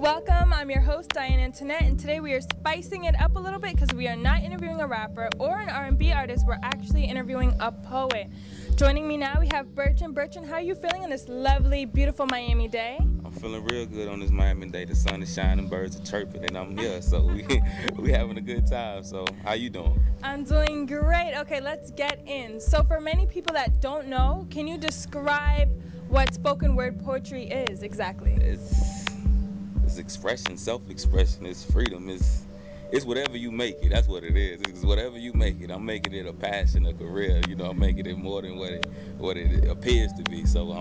Welcome, I'm your host Diane Antoinette, and today we are spicing it up a little bit because we are not interviewing a rapper or an R&B artist, we're actually interviewing a poet. Joining me now we have Bertrand. Bertrand, how are you feeling on this lovely, beautiful Miami day? I'm feeling real good on this Miami day. The sun is shining, birds are chirping, and I'm here, so we having a good time. So how you doing? I'm doing great. Okay, let's get in. So for many people that don't know, can you describe what spoken word poetry is exactly? It's expression, self-expression, it's freedom, it's whatever you make it. That's what it is. It's whatever you make it. I'm making it a passion, a career. You know, I'm making it more than what it appears to be. So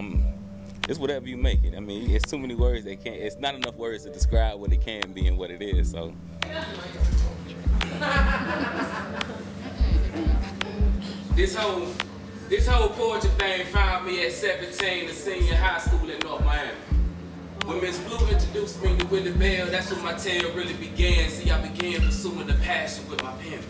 it's whatever you make it. I mean, it's too many words that can't. It's not enough words to describe what it can be and what it is. So. This whole poetry thing found me at 17, a senior high school in North Miami. When Miss Blue introduced me to Willie Bell, that's when my tale really began. See, I began pursuing the passion with my pen.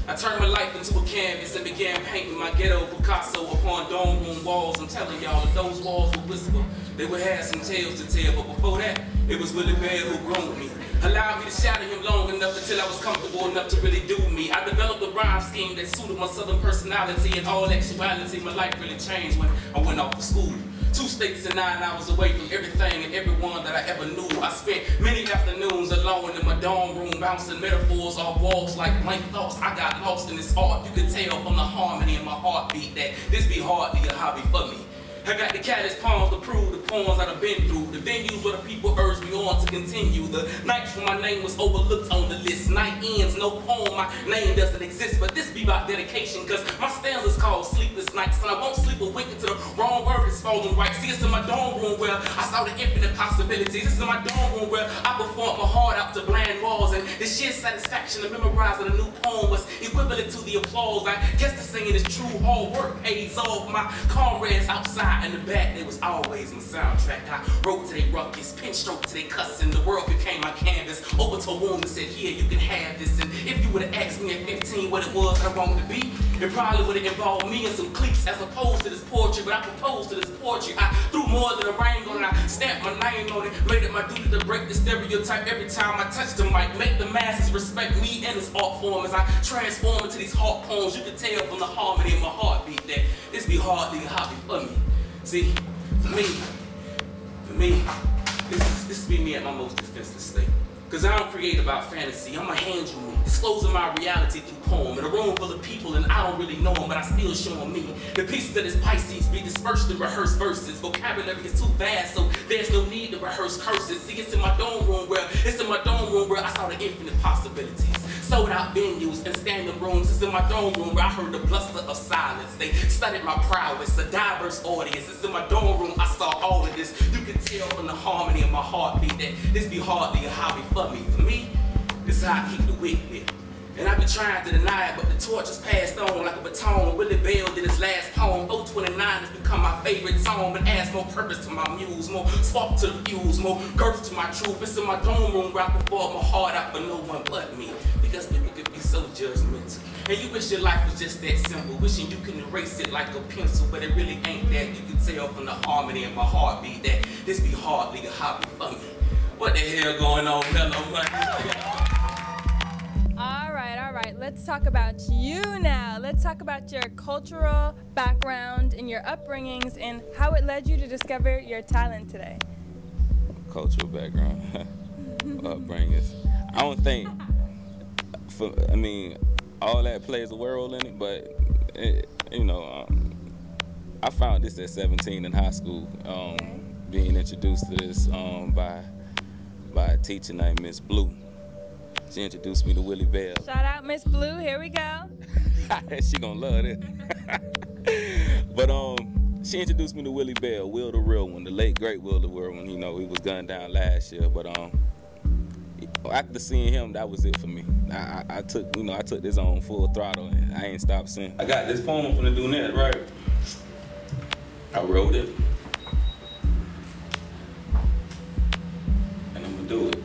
I turned my life into a canvas and began painting my ghetto Picasso upon dome room walls. I'm telling y'all, if those walls would whisper, they would have some tales to tell. But before that, it was Willie Bell who groomed me. Allowed me to shadow him long enough until I was comfortable enough to really do me. I developed a rhyme scheme that suited my southern personality. In all actuality, my life really changed when I went off to school. 2 states and 9 hours away from everything and everyone that I ever knew. I spent many afternoons alone in my dorm room, bouncing metaphors off walls like blank thoughts. I got lost in this art. You could tell from the harmony in my heartbeat that this be hardly a hobby for me. I got the callous palms to prove the poems that I've been through, the venues where the people urged me on to continue, the nights when my name was overlooked on the list. Night ends, no poem, my name doesn't exist, but this be about dedication, cause my stanza's called Sleepless Nights, and I won't sleep a wink until the wrong word is falling right. See, it's in my dorm room where I saw the infinite possibilities. It's in my dorm room where I performed my heart out to bland walls, and the sheer satisfaction of memorizing a new poem was equivalent to the applause. I guess the singing is true, hard work pays off. My comrades outside in the back, they was always my soundtrack. I wrote to they ruckus, pen stroke to they cussing. The world became my canvas. Over to a woman said, here, you can have this. And if you would have asked me at 15 what it was I wanted to be, it probably would have involved me and some cliques as opposed to this poetry. But I proposed to this poetry. I threw more than a rain on it. I stamped my name on it. Made it my duty to break the stereotype every time I touched the mic. Make the masses respect me and this art form as I transform into these heart poems. You can tell from the harmony in my heartbeat that this be hardly a hobby for me. See, for me, this be me at my most defenseless state. Cause I don't create about fantasy, I'm a hand you me, disclosing my reality through poem. In a room full of people and I don't really know them, but I still show them me. The pieces of this Pisces be dispersed in rehearsed verses. Vocabulary is too vast, so there's no need to rehearse curses. See, it's in my dorm room where I saw the infinite possibilities. Sold out venues and standing rooms. It's in my dorm room where I heard the bluster of silence. They studied my prowess, a diverse audience. It's in my dorm room I saw all of this. You can tell from the harmony of my heartbeat that this be hardly a hobby for me. For me, this is how I keep the wick lit. And I be trying to deny it, but the torch is passed on like a baton. Willie Bell did his last poem. 429 has become my favorite song, but adds more purpose to my muse, more spark to the fuse, more girth to my truth. It's in my dorm room where I perform my heart out for no one but me. Because people could be so judgmental. And you wish your life was just that simple, wishing you could erase it like a pencil, but it really ain't that. You can tell from the harmony in my heartbeat that this be hardly a hobby for me. What the hell going on, Mellow Money? All right, let's talk about you now. Let's talk about your cultural background and your upbringings and how it led you to discover your talent today. Cultural background, upbringings. I don't think, I mean, all that plays a role in it, but I found this at 17 in high school, being introduced to this by a teacher named Miss Blue. She introduced me to Willie Bell. Shout out Miss Blue, here we go. She gonna love it. But she introduced me to Willie Bell, Will the Real One, the late great Will the Real One. You know, he was gunned down last year, but after seeing him, that was it for me. I took this on full throttle and I ain't stopped since. I got this poem from the Dunette, right? I wrote it. And I'm gonna do it.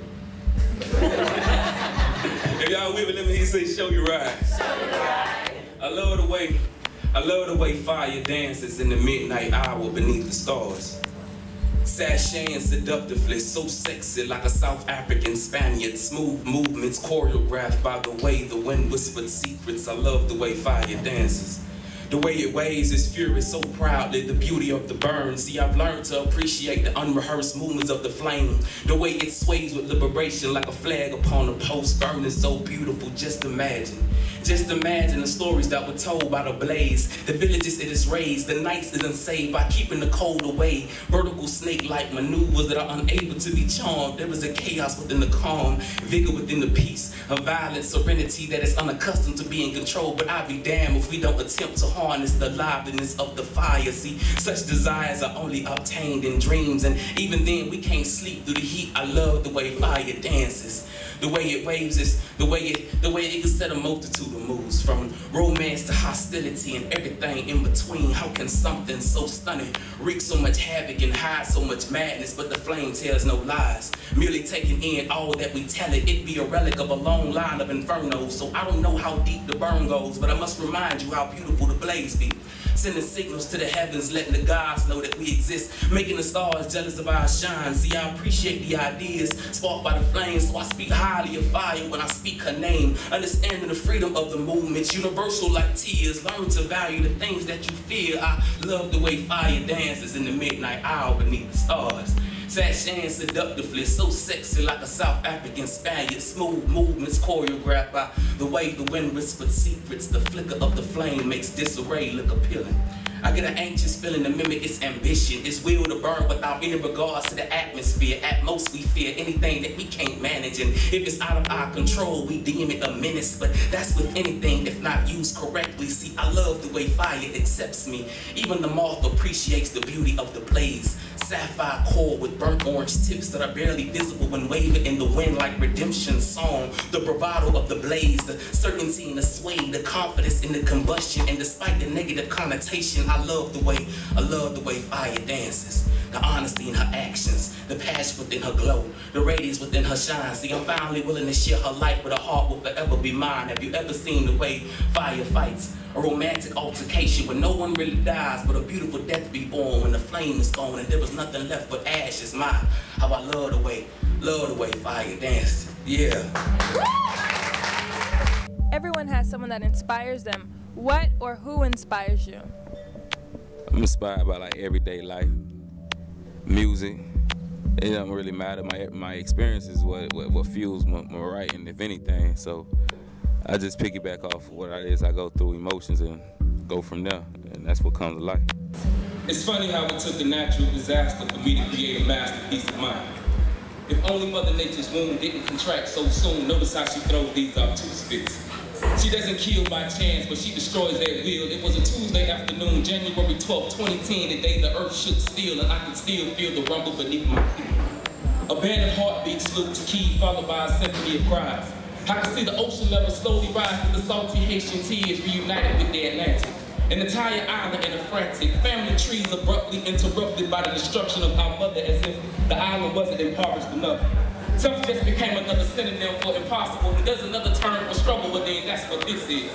If y'all with me, let me hear you say, show your rise. Show your rise. I love the way fire dances in the midnight hour beneath the stars. Sashaying seductively, so sexy like a South African Spaniard. Smooth movements choreographed by the way the wind whispered secrets. I love the way fire dances. The way it waves is furious so proudly, the beauty of the burn. See, I've learned to appreciate the unrehearsed movements of the flame. The way it sways with liberation like a flag upon a post, burning so beautiful, just imagine. Just imagine the stories that were told by the blaze. The villages it is raised, the nights it unsaved by keeping the cold away. Vertical snake-like maneuvers that are unable to be charmed. There is a chaos within the calm, vigor within the peace, a violent serenity that is unaccustomed to being controlled. But I'll be damned if we don't attempt to harness the liveliness of the fire. See, such desires are only obtained in dreams, and even then we can't sleep through the heat. I love the way fire dances. The way it waves is the way it can set a multitude of moves, from romance to hostility and everything in between. How can something so stunning wreak so much havoc and hide so much madness? But the flame tells no lies, merely taking in all that we tell it. It be a relic of a long line of infernos. So I don't know how deep the burn goes, but I must remind you how beautiful the blaze be. Sending signals to the heavens, letting the gods know that we exist, making the stars jealous of our shine. See, I appreciate the ideas sparked by the flames, so I speak highly of fire when I speak her name. Understanding the freedom of the movements, universal like tears. Learn to value the things that you fear. I love the way fire dances in the midnight hour beneath the stars. Sashaying seductively, so sexy like a South African Spaniard. Smooth movements choreographed by the way the wind whispered secrets. The flicker of the flame makes disarray look appealing. I get an anxious feeling to mimic its ambition, its will to burn without any regards to the atmosphere. At most we fear anything that we can't manage, and if it's out of our control, we deem it a menace. But that's with anything if not used correctly. See, I love the way fire accepts me. Even the moth appreciates the beauty of the blaze. Sapphire core with burnt orange tips that are barely visible when waving in the wind like redemption song. The bravado of the blaze, the certainty in the sway, the confidence in the combustion, and despite the negative connotation, I love the way fire dances. The honesty in her actions, the passion within her glow, the radiance within her shine. See, I'm finally willing to share her life, but her heart will forever be mine. Have you ever seen the way fire fights? A romantic altercation where no one really dies, but a beautiful death be born when the flame is gone and there was nothing left but ashes. My, how I love the way fire dances. Yeah. Everyone has someone that inspires them. What or who inspires you? I'm inspired by like everyday life, music. It doesn't really matter. My experience is what fuels my writing, if anything. So I just piggyback off what it is I go through, emotions, and go from there. And that's what comes to life. It's funny how it took a natural disaster for me to create a masterpiece of mine. If only Mother Nature's womb didn't contract so soon. Notice how she throws these obtuse fits. She doesn't kill by chance, but she destroys at will. It was a Tuesday afternoon, January 12, 2010, the day the earth shook still, and I could still feel the rumble beneath my feet. A band of heartbeats looped to key, followed by a symphony of cries. I could see the ocean level slowly rise as the salty Haitian tears reunited with the Atlantic. An entire island in a frantic, family trees abruptly interrupted by the destruction of our mother, as if the island wasn't impoverished enough. Tough just became another synonym for impossible, and there's another term for struggle within, that's what this is.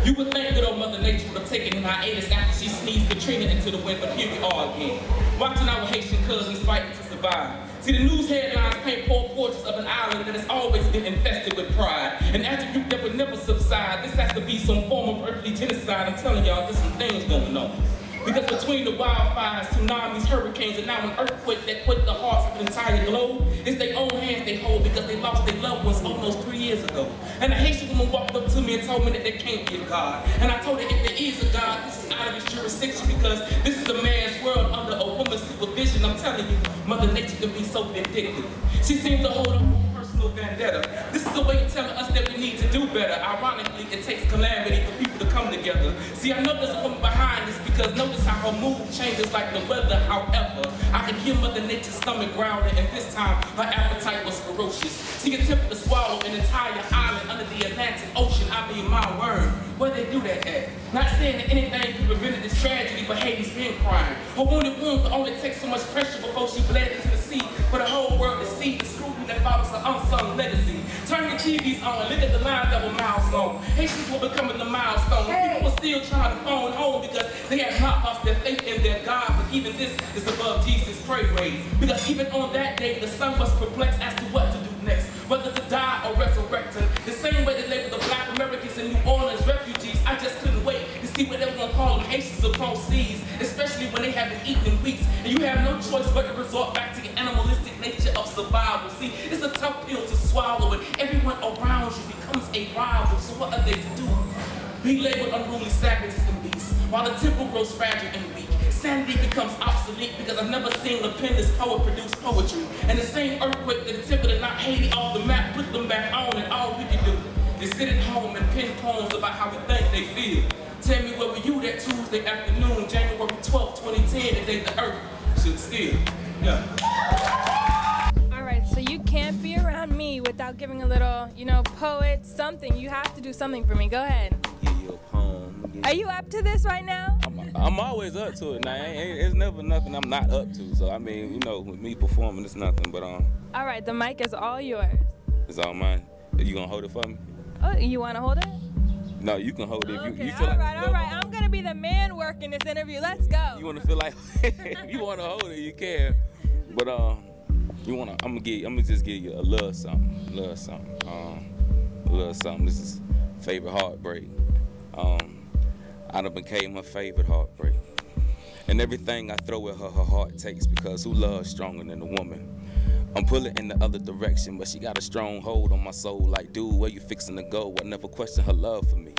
You would think good old Mother Nature would have taken an hiatus after she sneezed Katrina into the wind, but here we are again, watching our Haitian cousins fighting to survive. See, the news headlines paint poor portraits of an island that has always been infested with pride, an attribute that would never subside. This has to be some form of earthly genocide. I'm telling y'all, there's some things going on. Because between the wildfires, tsunamis, hurricanes, and now an earthquake that quaked the hearts of the entire globe, it's their own hands they hold because they lost their loved ones almost 3 years ago. And a Haitian woman walked up to me and told me that there can't be a God. And I told her if there is a God, this is out of his jurisdiction because this is a man's world under a woman's supervision. I'm telling you, Mother Nature can be so vindictive. She seems to hold on to personal vendetta. This is a way of telling us that we need to do better. Ironically, it takes calamity for people to come together. See, I know there's a woman behind this because notice how her mood changes like the weather. However, I can hear Mother Nature's stomach growling, and this time her appetite was ferocious. She attempted to swallow an entire island under the Atlantic Ocean. I mean, my word, where they do that at? Not saying that anything could prevent this tragedy, but Haiti's been crying. Her wounded womb could only take so much pressure before she bled into the sea for the whole world to see the scrutiny that follows her unsung legacy. Turn your TVs on and look at the lines that were miles long. Haitians were becoming the milestone. People were still trying to phone home because They have not lost their faith in their God, but even this is above Jesus' pray grade. Because even on that day, the son was perplexed as to what to do next, whether to die or resurrect. And the same way they labeled the black Americans in New Orleans refugees, I just couldn't wait to see what they were going to call them Haitians across seas, especially when they haven't eaten in weeks, and you have no choice but to resort back to your animalistic nature of survival. See, it's a tough pill to swallow, and everyone around you becomes a rival. So what are they to do? Be labeled unruly savages and beasts, while the temple grows fragile and weak. Sanity becomes obsolete because I've never seen a penless poet produce poetry. And the same earthquake that attempted to knock Haiti off the map put them back on, and all we can do is sit at home and pen poems about how we think they feel. Tell me, where were you that Tuesday afternoon, January 12, 2010, the day the earth stood still? Yeah. All right, so you can't be around me without giving a little, you know, poet, something. You have to do something for me. Go ahead. Give you a poem. Are you up to this right now? I'm always up to it. Now, it's never nothing I'm not up to. So, I mean, you know, with me performing, it's nothing. But, All right, the mic is all yours. It's all mine. You gonna hold it for me? Oh, you want to hold it? No, you can hold it. Okay, If you feel all like, right. I'm going to be the man working this interview. Let's go. You want to feel like you want to hold it, you can. But you want to? I'm gonna just give you a little something. This is favorite heartbreak. I done became her favorite heartbreak. And everything I throw at her, her heart takes, because who loves stronger than a woman? I'm pulling in the other direction, but she got a strong hold on my soul. Like, dude, where you fixing to go? I never question her love for me.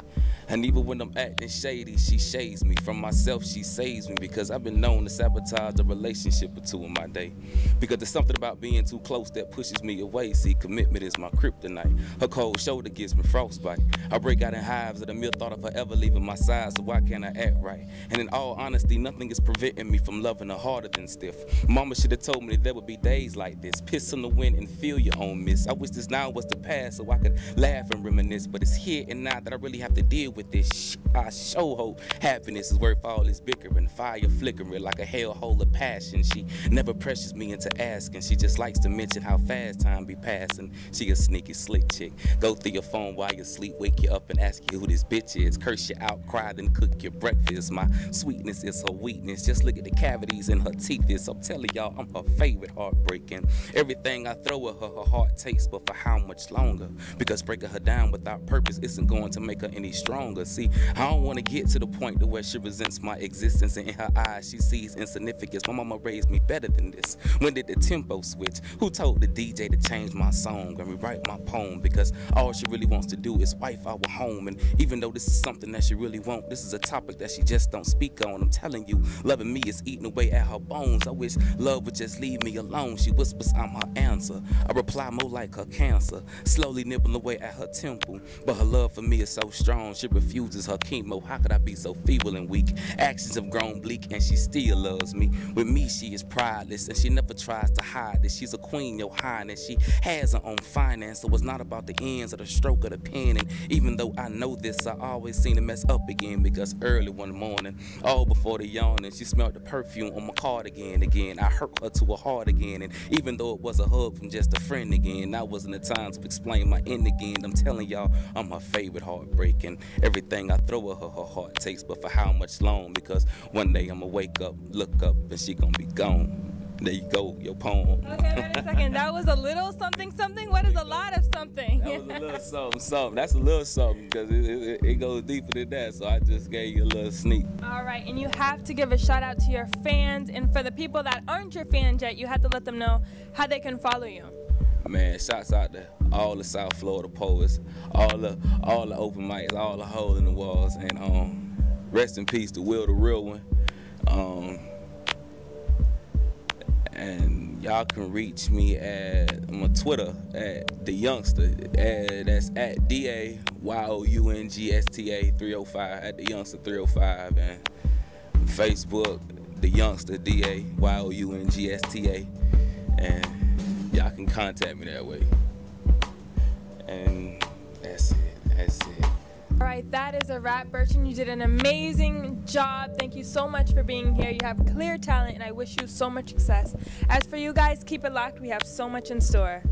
And even when I'm acting shady, she shades me. From myself, she saves me, because I've been known to sabotage a relationship or two in my day. Because there's something about being too close that pushes me away. See, commitment is my kryptonite. Her cold shoulder gives me frostbite. I break out in hives at the mere thought of her ever leaving my side, so why can't I act right? And in all honesty, nothing is preventing me from loving her harder than stiff. Mama should have told me that there would be days like this. Piss in the wind and feel your own miss. I wish this now was the past so I could laugh and reminisce, but it's here and now that I really have to deal with this. I sure hope happiness is worth all this bickering, fire flickering like a hellhole of passion. She never pressures me into asking. She just likes to mention how fast time be passing. She a sneaky slick chick. Go through your phone while you sleep, wake you up and ask you who this bitch is. Curse you out, cry, then cook your breakfast. My sweetness is her weakness. Just look at the cavities in her teeth. I'm telling y'all, I'm her favorite heartbreaking. Everything I throw at her, her heart takes, but for how much longer? Because breaking her down without purpose isn't going to make her any stronger. See, I don't want to get to the point to where she resents my existence, and in her eyes she sees insignificance. My mama raised me better than this. When did the tempo switch? Who told the DJ to change my song and rewrite my poem? Because all she really wants to do is wife our home. And even though this is something that she really won't, this is a topic that she just don't speak on. I'm telling you, loving me is eating away at her bones. I wish love would just leave me alone. She whispers I'm her answer. I reply more like her cancer, slowly nibbling away at her temple. But her love for me is so strong, she refuses her chemo. How could I be so feeble and weak? Actions have grown bleak and she still loves me. With me she is prideless and she never tries to hide it. She's a queen, your highness. She has her own finance, so it's not about the ends or the stroke of the pen. And even though I know this, I always seem to mess up again, because early one morning, all before the yawning, she smelled the perfume on my cardigan again. I hurt her to her heart again, and even though it was a hug from just a friend again, that wasn't the time to explain my end again. I'm telling y'all, I'm her favorite heartbreak, and everything I throw at her, her heart takes, but for how much long? Because one day I'ma wake up, look up, and she gonna be gone. There you go, your poem. Okay, wait a second. That was a little something something? What is a lot of something? That was a little something something. That's a little something, because it goes deeper than that, so I just gave you a little sneak. All right, and you have to give a shout out to your fans, and for the people that aren't your fans yet, you have to let them know how they can follow you. Man, shouts out to all the South Florida poets, all the open mics, all the hole in the walls, and rest in peace to Will the Real One. And y'all can reach me at my Twitter at the Youngster. That's at DAYOUNGSTA 305 at the Youngster 305, and Facebook the Youngster DAYOUNGSTA, and y'all can contact me that way. And that's it. All right, that is a wrap. Bertrand, you did an amazing job. Thank you so much for being here. You have clear talent, and I wish you so much success. As for you guys, keep it locked. We have so much in store.